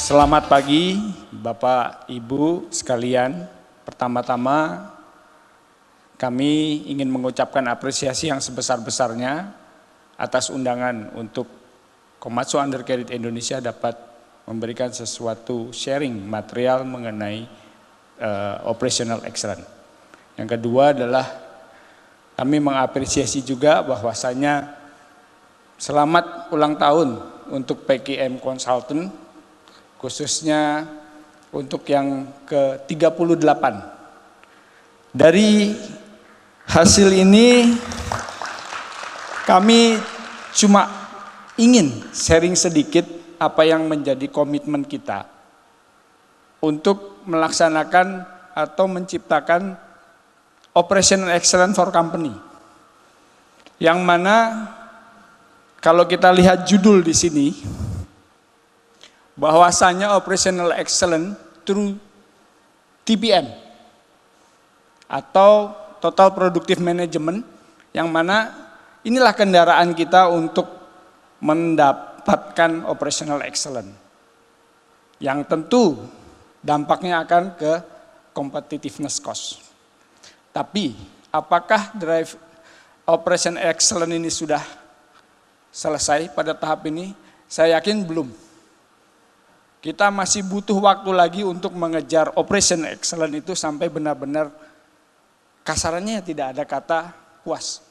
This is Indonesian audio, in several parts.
Selamat pagi Bapak Ibu sekalian. Pertama-tama kami ingin mengucapkan apresiasi yang sebesar-besarnya atas undangan untuk Komatsu Undercarriage Indonesia dapat memberikan sesuatu sharing material mengenai operational excellence. Yang kedua adalah kami mengapresiasi juga bahwasanya selamat ulang tahun untuk PKM Consultant, khususnya untuk yang ke-38. Dari hasil ini kami cuma ingin sharing sedikit apa yang menjadi komitmen kita untuk melaksanakan atau menciptakan operational excellence for company. Yang mana kalau kita lihat judul di sini, bahwasanya operational excellence through TPM atau total productive management, yang mana inilah kendaraan kita untuk mendapatkan operational excellence yang tentu dampaknya akan ke competitiveness cost. Tapi apakah drive operation excellence ini sudah selesai pada tahap ini? Saya yakin belum. Kita masih butuh waktu lagi untuk mengejar operation excellence itu sampai benar-benar kasarannya tidak ada kata puas.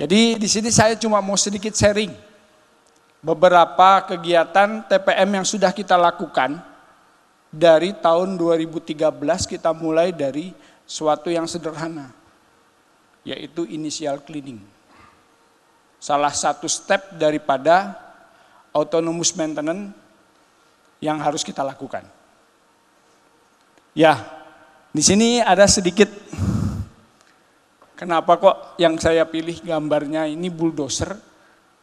Jadi di sini saya cuma mau sedikit sharing beberapa kegiatan TPM yang sudah kita lakukan dari tahun 2013. Kita mulai dari suatu yang sederhana, yaitu initial cleaning. Salah satu step daripada autonomous maintenance yang harus kita lakukan. Ya, di sini ada sedikit, kenapa kok yang saya pilih gambarnya ini bulldozer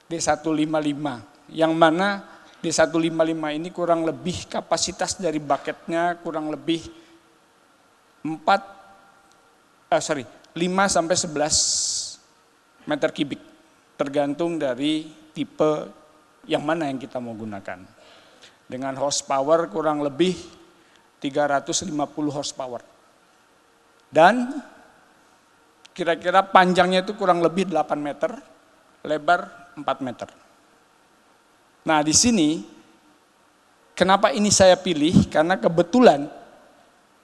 D155, yang mana D155 ini kurang lebih kapasitas dari bucketnya kurang lebih 5 sampai 11 meter kubik, tergantung dari tipe yang mana yang kita mau gunakan. Dengan horsepower kurang lebih 350 horsepower. Dan kira-kira panjangnya itu kurang lebih 8 meter, lebar 4 meter. Nah, di sini kenapa ini saya pilih? Karena kebetulan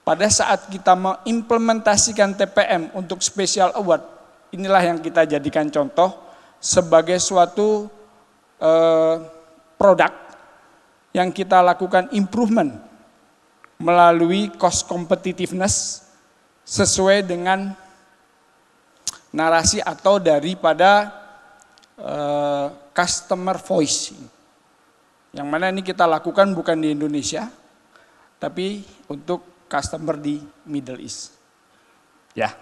pada saat kita mengimplementasikan TPM untuk Special Award, inilah yang kita jadikan contoh sebagai suatu produk yang kita lakukan improvement melalui cost competitiveness sesuai dengan narasi atau daripada customer voice. Yang mana ini kita lakukan bukan di Indonesia, tapi untuk customer di Middle East. Ya.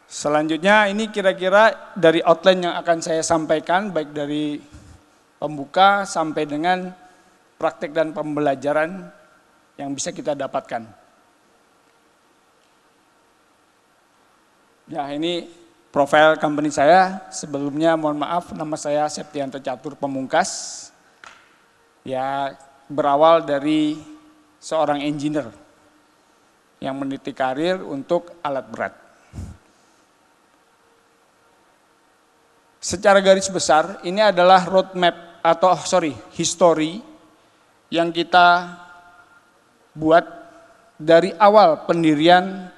Selanjutnya ini kira-kira dari outline yang akan saya sampaikan, baik dari pembuka sampai dengan praktek dan pembelajaran yang bisa kita dapatkan. Ya, ini profil company saya. Sebelumnya mohon maaf, nama saya Septianto Catur Pamungkas. Ya, berawal dari seorang engineer yang meniti karir untuk alat berat. Secara garis besar, ini adalah roadmap atau history yang kita buat dari awal pendirian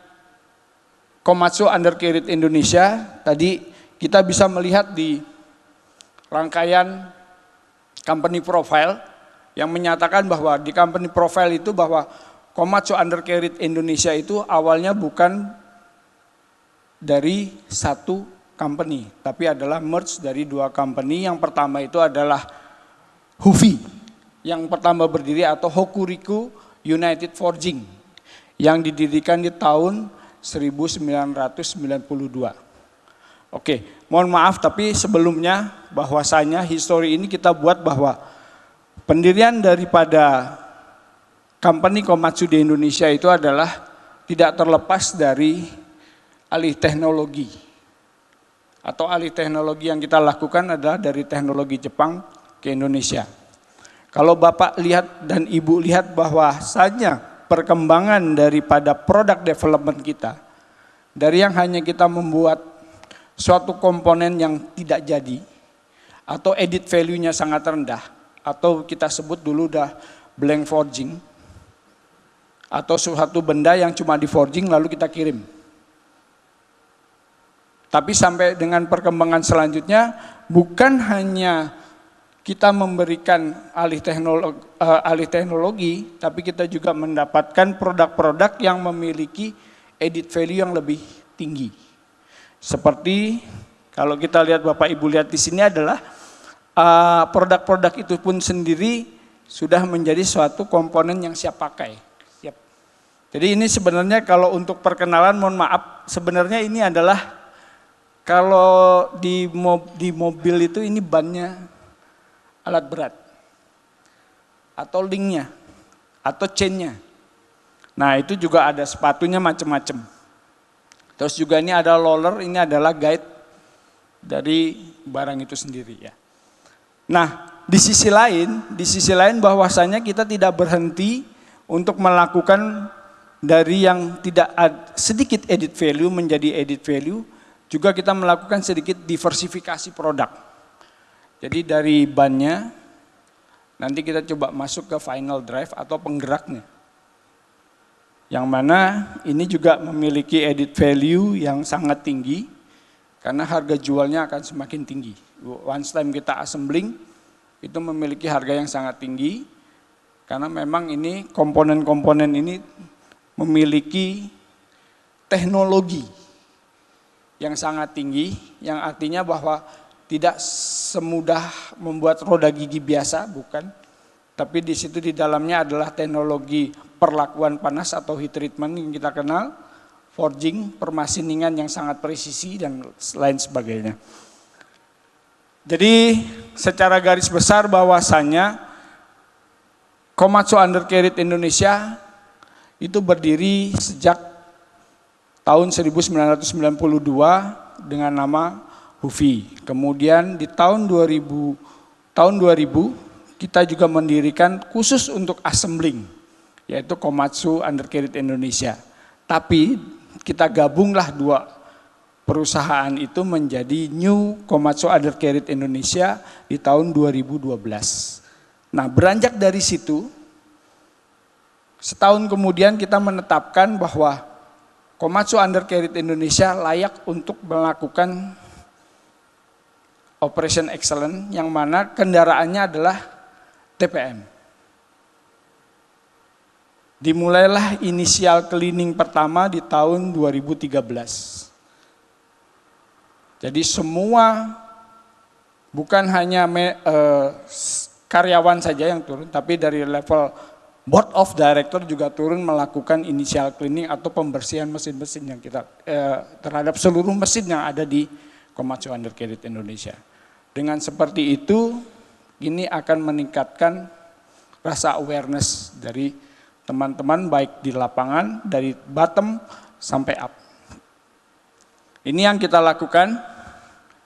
Komatsu Undercarriage Indonesia. Tadi kita bisa melihat di rangkaian company profile yang menyatakan bahwa di company profile itu bahwa Komatsu Undercarriage Indonesia itu awalnya bukan dari satu company, tapi adalah merge dari dua company. Yang pertama itu adalah HUFI, yang pertama berdiri, atau Hokuriku United Forging, yang didirikan di tahun 1992. Oke, mohon maaf tapi sebelumnya bahwasanya histori ini kita buat bahwa pendirian daripada company Komatsu di Indonesia itu adalah tidak terlepas dari alih teknologi. Atau alih teknologi yang kita lakukan adalah dari teknologi Jepang ke Indonesia. Kalau Bapak lihat dan Ibu lihat bahwasanya perkembangan daripada product development kita, dari yang hanya kita membuat suatu komponen yang tidak jadi, atau edit value-nya sangat rendah, atau kita sebut dulu udah blank forging, atau suatu benda yang cuma di forging lalu kita kirim. Tapi sampai dengan perkembangan selanjutnya, bukan hanya kita memberikan alih teknologi, tapi kita juga mendapatkan produk-produk yang memiliki edit value yang lebih tinggi. Seperti kalau kita lihat Bapak Ibu lihat di sini adalah produk-produk itu pun sendiri sudah menjadi suatu komponen yang siap pakai. Siap. Jadi ini sebenarnya kalau untuk perkenalan, mohon maaf, sebenarnya ini adalah kalau di mobil itu ini bannya alat berat, atau linknya, atau chainnya. Nah itu juga ada sepatunya macam-macam. Terus juga ini ada roller, ini adalah guide dari barang itu sendiri ya. Nah di sisi lain bahwasanya kita tidak berhenti untuk melakukan dari yang tidak sedikit edit value menjadi edit value, juga kita melakukan sedikit diversifikasi produk. Jadi dari bannya, nanti kita coba masuk ke final drive atau penggeraknya. Yang mana ini juga memiliki edit value yang sangat tinggi, karena harga jualnya akan semakin tinggi. Once time kita assembling, itu memiliki harga yang sangat tinggi, karena memang ini komponen-komponen ini memiliki teknologi yang sangat tinggi, yang artinya bahwa tidak semudah membuat roda gigi biasa, bukan. Tapi di situ di dalamnya adalah teknologi perlakuan panas atau heat treatment yang kita kenal, forging, permasiningan yang sangat presisi dan lain sebagainya. Jadi secara garis besar bahwasanya Komatsu Undercarriage Indonesia itu berdiri sejak tahun 1992 dengan nama Hufi. Kemudian di tahun 2000 kita juga mendirikan khusus untuk assembling, yaitu Komatsu Undercarriage Indonesia. Tapi kita gabunglah dua perusahaan itu menjadi New Komatsu Undercarriage Indonesia di tahun 2012. Nah beranjak dari situ, setahun kemudian kita menetapkan bahwa Komatsu Undercarriage Indonesia layak untuk melakukan Operation Excellence yang mana kendaraannya adalah TPM. Dimulailah inisial cleaning pertama di tahun 2013. Jadi semua bukan hanya karyawan saja yang turun, tapi dari level Board of Director juga turun melakukan initial cleaning atau pembersihan mesin-mesin yang kita terhadap seluruh mesin yang ada di Komatsu Undercarriage Indonesia. Dengan seperti itu, ini akan meningkatkan rasa awareness dari teman-teman baik di lapangan dari bottom sampai up. Ini yang kita lakukan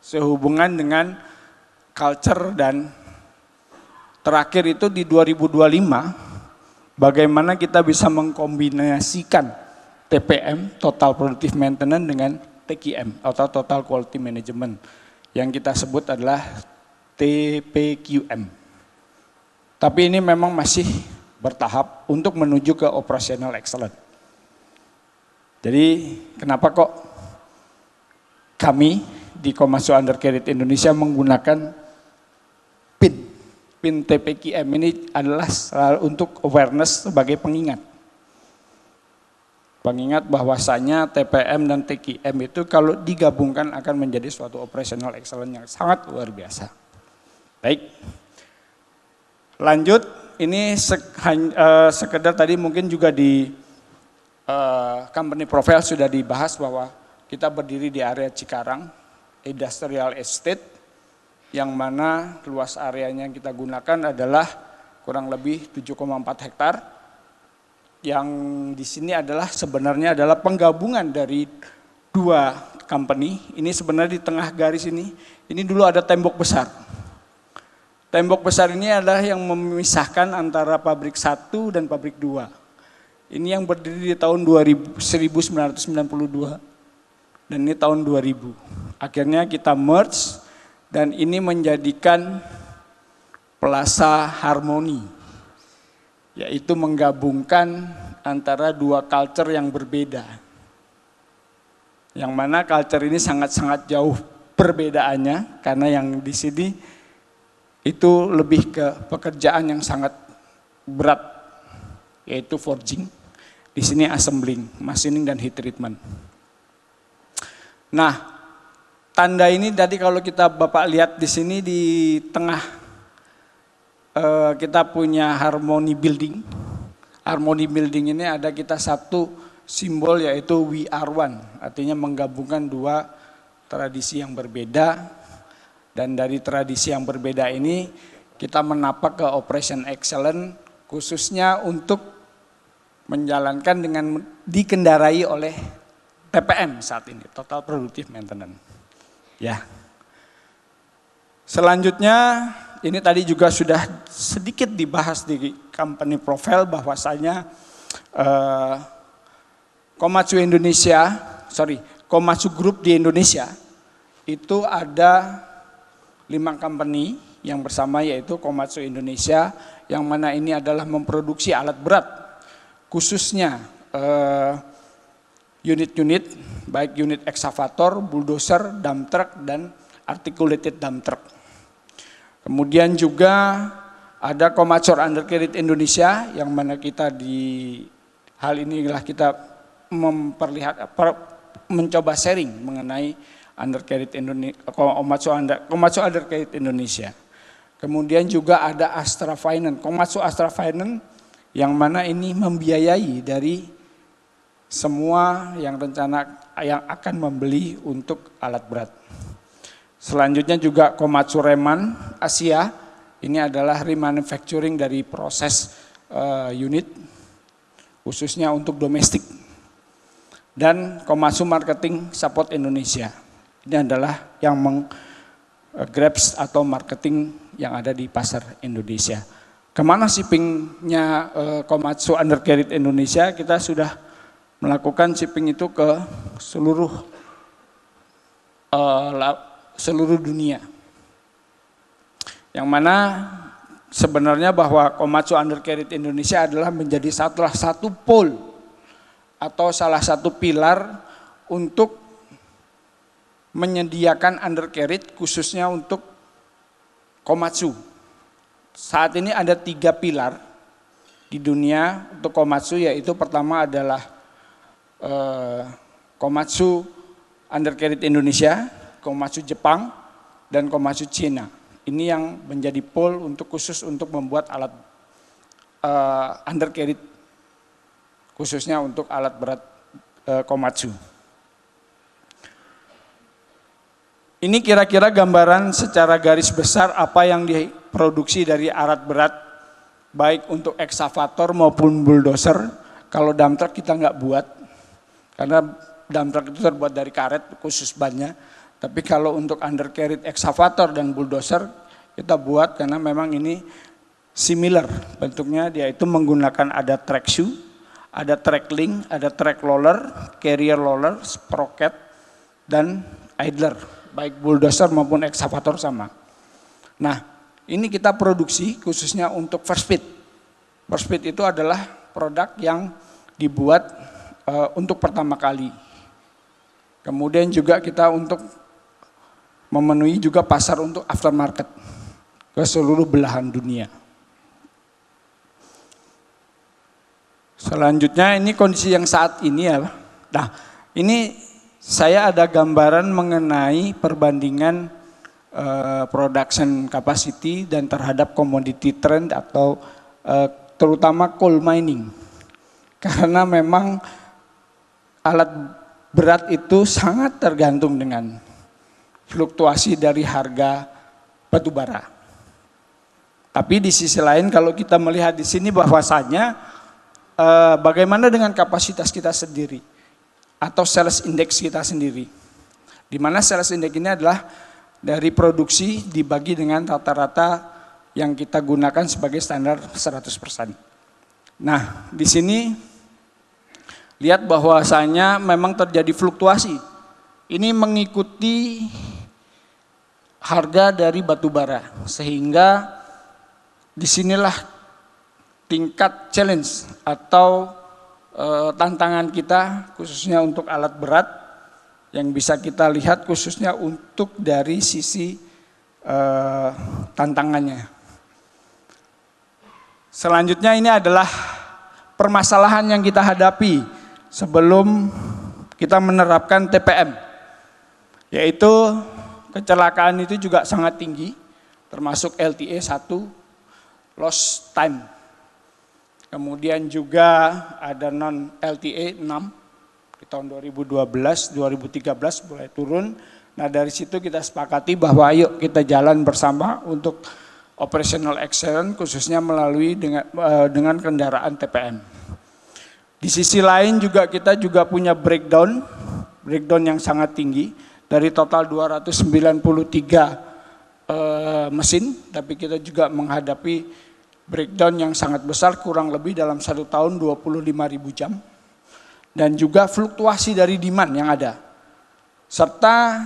sehubungan dengan culture dan terakhir itu di 2025. Bagaimana kita bisa mengkombinasikan TPM, Total Productive Maintenance, dengan TQM atau Total Quality Management yang kita sebut adalah TPQM. Tapi ini memang masih bertahap untuk menuju ke operational excellence. Jadi kenapa kok kami di Komatsu Undercarriage Indonesia menggunakan PIN TPQM ini adalah untuk awareness sebagai pengingat. Pengingat bahwasanya TPM dan TQM itu kalau digabungkan akan menjadi suatu operational excellence yang sangat luar biasa. Baik, lanjut, ini sekedar tadi mungkin juga di company profile sudah dibahas bahwa kita berdiri di area Cikarang, Industrial Estate, yang mana luas areanya yang kita gunakan adalah kurang lebih 7,4 hektar. Yang di sini adalah sebenarnya adalah penggabungan dari dua company. Ini sebenarnya di tengah garis ini dulu ada tembok besar. Tembok besar ini adalah yang memisahkan antara pabrik 1 dan pabrik 2. Ini yang berdiri di tahun 1992 dan ini tahun 2000. Akhirnya kita merge dan ini menjadikan Plaza Harmony, yaitu menggabungkan antara dua culture yang berbeda. Yang mana culture ini sangat-sangat jauh perbedaannya, karena yang di sini itu lebih ke pekerjaan yang sangat berat, yaitu forging. Di sini assembling, machining dan heat treatment. Nah, tanda ini tadi kalau kita Bapak lihat di sini di tengah kita punya Harmony Building. Harmony Building ini ada kita satu simbol yaitu We Are One, artinya menggabungkan dua tradisi yang berbeda. Dan dari tradisi yang berbeda ini kita menapak ke Operation Excellence khususnya untuk menjalankan dengan dikendarai oleh TPM saat ini, Total Productive Maintenance. Ya. Selanjutnya ini tadi juga sudah sedikit dibahas di company profile bahwasanya Komatsu Group di Indonesia itu ada 5 company yang bersama, yaitu Komatsu Indonesia, yang mana ini adalah memproduksi alat berat, khususnya unit-unit, baik unit ekskavator, bulldozer, dump truck, dan articulated dump truck. Kemudian juga ada Komatsu Undercarriage Indonesia, yang mana kita di hal inilah kita mencoba sharing mengenai Undercarriage Indonesia, Komatsu Undercarriage Indonesia. Kemudian juga ada Astra Finance, Komatsu Astra Finance, yang mana ini membiayai dari semua yang akan membeli untuk alat berat. Selanjutnya juga Komatsu Reman Asia, ini adalah remanufacturing dari proses unit, khususnya untuk domestik. Dan Komatsu Marketing Support Indonesia. Ini adalah yang meng-grabs atau marketing yang ada di pasar Indonesia. Kemana shippingnya Komatsu Undercarriage Indonesia? Kita sudah melakukan shipping itu ke seluruh dunia. Yang mana sebenarnya bahwa Komatsu Undercarriage Indonesia adalah menjadi salah satu pole atau salah satu pilar untuk menyediakan undercarriage khususnya untuk Komatsu. Saat ini ada 3 pilar di dunia untuk Komatsu, yaitu pertama adalah Komatsu Undercarriage Indonesia, Komatsu Jepang, dan Komatsu Cina. Ini yang menjadi pole khusus untuk membuat alat undercarriage khususnya untuk alat berat Komatsu. Ini kira-kira gambaran secara garis besar apa yang diproduksi dari alat berat, baik untuk ekskavator maupun bulldozer. Kalau dump truck kita nggak buat, karena dump truck itu terbuat dari karet khusus bannya. Tapi kalau untuk undercarriage ekskavator dan bulldozer kita buat, karena memang ini similar bentuknya, dia itu menggunakan ada track shoe, ada track link, ada track roller, carrier roller, sprocket, dan idler. Baik bulldozer maupun ekskavator sama. Nah, ini kita produksi khususnya untuk first fit. First fit itu adalah produk yang dibuat untuk pertama kali. Kemudian juga kita untuk memenuhi juga pasar untuk aftermarket ke seluruh belahan dunia. Selanjutnya ini kondisi yang saat ini ya. Nah, ini saya ada gambaran mengenai perbandingan production capacity dan terhadap commodity trend atau terutama coal mining. Karena memang alat berat itu sangat tergantung dengan fluktuasi dari harga batu bara. Tapi di sisi lain kalau kita melihat di sini bahwasanya bagaimana dengan kapasitas kita sendiri atau sales index kita sendiri. Di mana sales index ini adalah dari produksi dibagi dengan rata-rata yang kita gunakan sebagai standar 100%. Nah, di sini lihat bahwasanya memang terjadi fluktuasi. Ini mengikuti harga dari batu bara, sehingga disinilah tingkat challenge atau tantangan kita khususnya untuk alat berat yang bisa kita lihat khususnya untuk dari sisi tantangannya. Selanjutnya ini adalah permasalahan yang kita hadapi sebelum kita menerapkan TPM, yaitu kecelakaan itu juga sangat tinggi, termasuk LTA 1, lost time. Kemudian juga ada non LTA 6 di tahun 2012, 2013 mulai turun. Nah dari situ kita sepakati bahwa ayo kita jalan bersama untuk operational excellence khususnya melalui dengan kendaraan TPM. Di sisi lain juga kita juga punya breakdown yang sangat tinggi dari total 293 mesin, tapi kita juga menghadapi breakdown yang sangat besar kurang lebih dalam 1 tahun 25.000 jam. Dan juga fluktuasi dari demand yang ada. Serta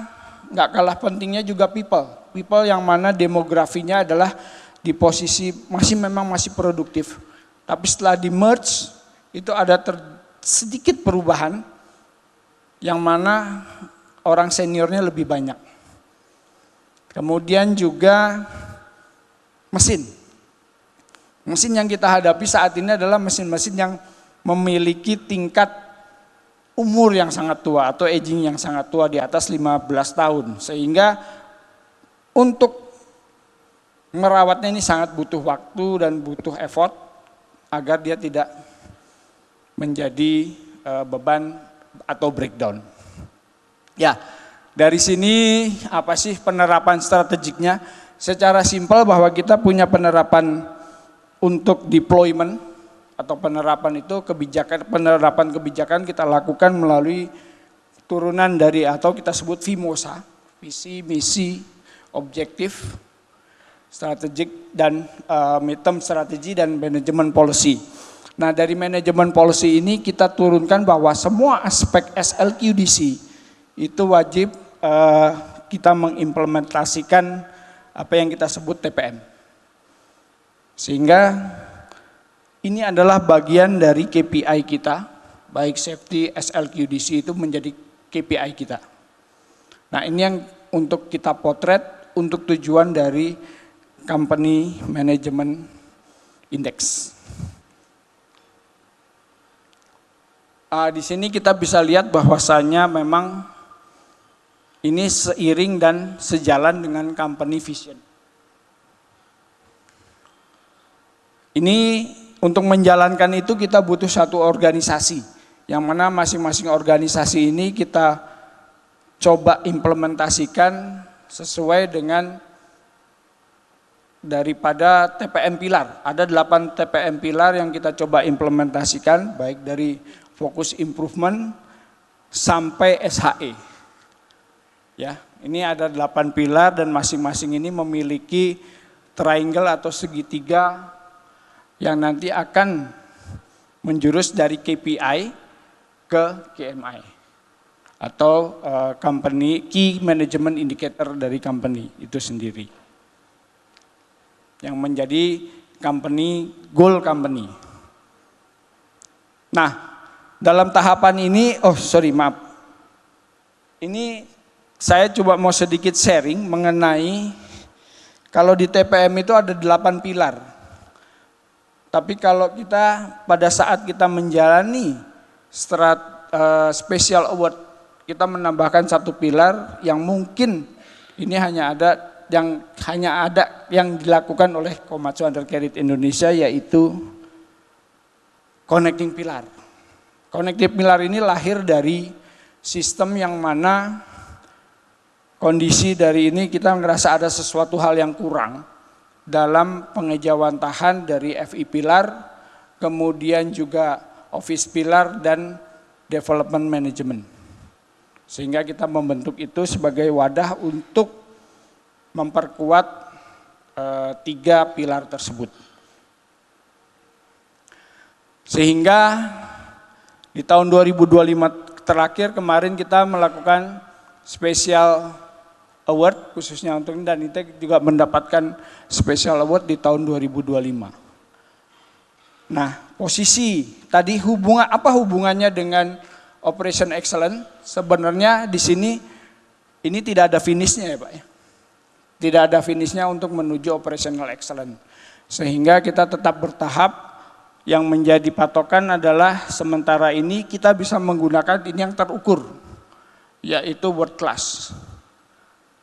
nggak kalah pentingnya juga people yang mana demografinya adalah di posisi memang masih produktif. Tapi setelah di merge itu ada sedikit perubahan yang mana orang seniornya lebih banyak. Kemudian juga mesin yang kita hadapi saat ini adalah mesin-mesin yang memiliki tingkat umur yang sangat tua atau aging yang sangat tua di atas 15 tahun. Sehingga untuk merawatnya ini sangat butuh waktu dan butuh effort agar dia tidak menjadi beban atau breakdown. Ya, dari sini apa sih penerapan strategiknya? Secara simpel bahwa kita punya penerapan untuk deployment atau penerapan kebijakan kita lakukan melalui turunan dari atau kita sebut VIMOSA, visi, misi, objektif, strategik dan midterm strategi dan manajemen policy. Nah dari manajemen policy ini kita turunkan bahwa semua aspek SLQDC itu wajib kita mengimplementasikan apa yang kita sebut TPM. Sehingga ini adalah bagian dari KPI kita, baik safety SLQDC itu menjadi KPI kita. Nah ini yang untuk kita potret untuk tujuan dari company management index. Di sini kita bisa lihat bahwasanya memang ini seiring dan sejalan dengan company vision. Ini untuk menjalankan itu kita butuh satu organisasi, yang mana masing-masing organisasi ini kita coba implementasikan sesuai dengan daripada TPM pilar. Ada 8 TPM pilar yang kita coba implementasikan, baik dari fokus improvement sampai SHE. Ya, ini ada 8 pilar dan masing-masing ini memiliki triangle atau segitiga yang nanti akan menjurus dari KPI ke KMI. Atau company key management indicator dari company itu sendiri yang menjadi company goal company. Nah dalam tahapan ini ini saya coba mau sedikit sharing mengenai kalau di TPM itu ada 8 pilar, tapi kalau kita pada saat kita menjalani special award kita menambahkan 1 pilar yang mungkin ini hanya ada yang dilakukan oleh Komatsu Undercarriage Indonesia, yaitu connecting pilar. Connecting pilar ini lahir dari sistem yang mana kondisi dari ini kita merasa ada sesuatu hal yang kurang dalam pengejawantahan dari FI pilar, kemudian juga office pilar dan development management. Sehingga kita membentuk itu sebagai wadah untuk memperkuat tiga pilar tersebut. Sehingga di tahun 2025 terakhir kemarin kita melakukan special award khususnya untuk dan kita juga mendapatkan special award di tahun 2025. Nah, posisi tadi apa hubungannya dengan Operation Excellence? Sebenarnya di sini ini tidak ada finishnya ya Pak ya. Tidak ada finishnya untuk menuju Operational Excellence. Sehingga kita tetap bertahap. Yang menjadi patokan adalah sementara ini kita bisa menggunakan ini yang terukur, yaitu world class.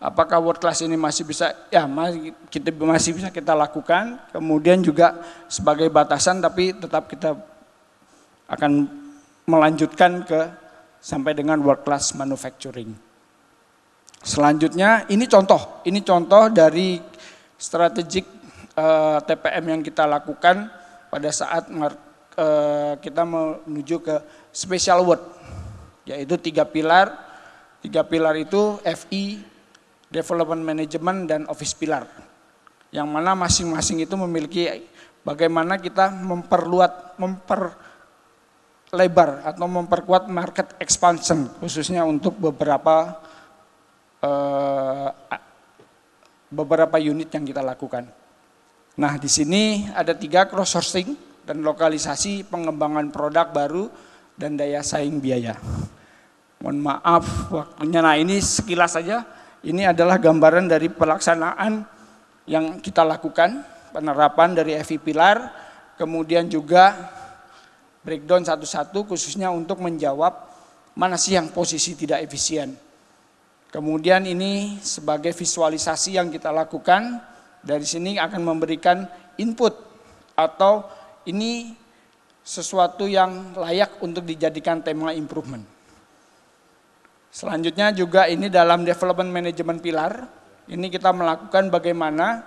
Apakah world class ini masih bisa? Ya, masih bisa kita lakukan. Kemudian juga sebagai batasan, tapi tetap kita akan melanjutkan sampai dengan world class manufacturing. Selanjutnya ini contoh dari strategic TPM yang kita lakukan pada saat kita menuju ke special award, yaitu tiga pilar itu FI, Development Management, dan Office Pilar, yang mana masing-masing itu memiliki bagaimana kita memperlebar atau memperkuat market expansion, khususnya untuk beberapa unit yang kita lakukan. Nah, di sini ada 3 cross sourcing dan lokalisasi pengembangan produk baru dan daya saing biaya. Mohon maaf waktunya. Nah, ini sekilas saja. Ini adalah gambaran dari pelaksanaan yang kita lakukan, penerapan dari FI Pilar, kemudian juga breakdown satu-satu khususnya untuk menjawab mana sih yang posisi tidak efisien. Kemudian ini sebagai visualisasi yang kita lakukan. Dari sini akan memberikan input atau ini sesuatu yang layak untuk dijadikan tema improvement. Selanjutnya juga ini dalam development management pilar, ini kita melakukan bagaimana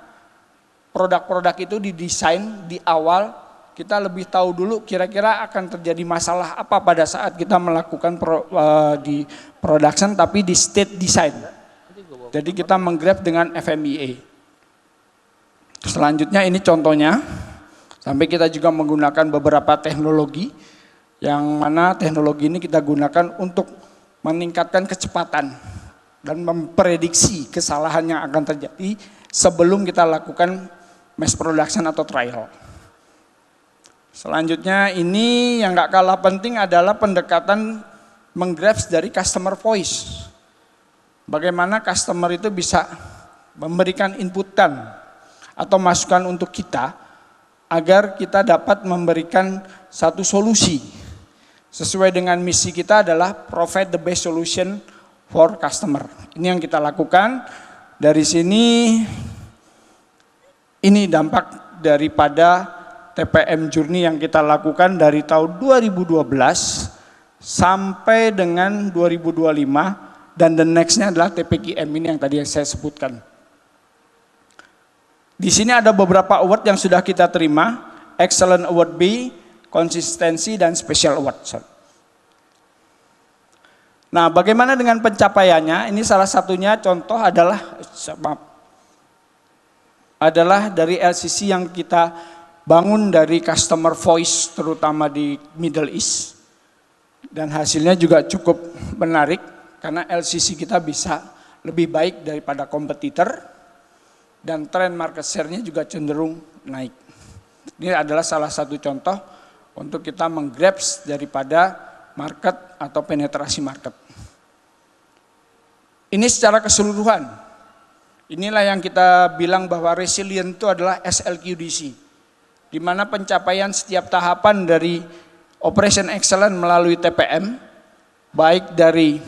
produk-produk itu didesain di awal, kita lebih tahu dulu kira-kira akan terjadi masalah apa pada saat kita melakukan di production tapi di state design. Jadi kita menggrab dengan FMEA. Selanjutnya ini contohnya, sampai kita juga menggunakan beberapa teknologi, yang mana teknologi ini kita gunakan untuk meningkatkan kecepatan dan memprediksi kesalahan yang akan terjadi sebelum kita lakukan mass production atau trial. Selanjutnya ini yang gak kalah penting adalah pendekatan menggrabs dari customer voice. Bagaimana customer itu bisa memberikan inputan atau masukan untuk kita agar kita dapat memberikan satu solusi sesuai dengan misi kita adalah provide the best solution for customer. Ini yang kita lakukan. Dari sini ini dampak daripada TPM Journey yang kita lakukan dari tahun 2012 sampai dengan 2025 dan the nextnya adalah TPQM ini yang tadi saya sebutkan. Di sini ada beberapa award yang sudah kita terima, Excellent Award B, Konsistensi, dan Special Award. Nah, bagaimana dengan pencapaiannya? Ini salah satunya contoh adalah dari LCC yang kita bangun dari customer voice, terutama di Middle East. Dan hasilnya juga cukup menarik, karena LCC kita bisa lebih baik daripada kompetitor. Dan tren market share-nya juga cenderung naik. Ini adalah salah satu contoh untuk kita menggrabs daripada market atau penetrasi market. Ini secara keseluruhan. Inilah yang kita bilang bahwa resilient itu adalah SLQDC. Di mana pencapaian setiap tahapan dari Operation Excellence melalui TPM, baik dari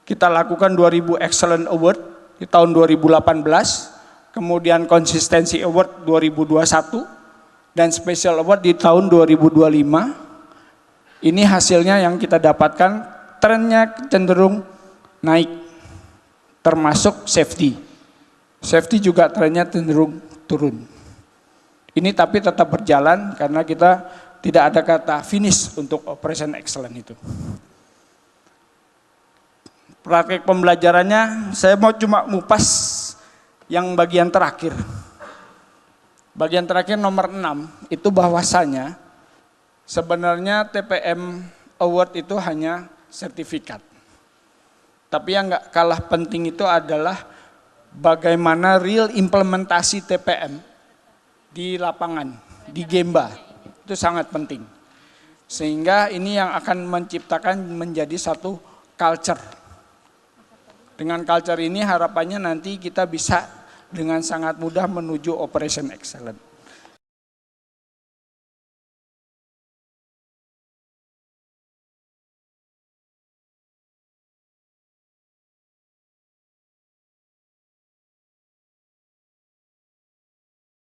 kita lakukan 2000 Excellent Award di tahun 2018, kemudian Konsistensi Award 2021 dan Special Award di tahun 2025. Ini hasilnya yang kita dapatkan, trennya cenderung naik, termasuk safety. Safety juga trennya cenderung turun. Ini tapi tetap berjalan karena kita tidak ada kata finish untuk Operation Excellence itu. Praktek pembelajarannya saya mau cuma ngupas yang bagian terakhir. Bagian terakhir nomor 6 itu bahwasanya sebenarnya TPM Award itu hanya sertifikat. Tapi yang nggak kalah penting itu adalah bagaimana real implementasi TPM di lapangan, di Gemba. Itu sangat penting. Sehingga ini yang akan menciptakan menjadi satu culture. Dengan culture ini harapannya nanti kita bisa dengan sangat mudah menuju operation excellence.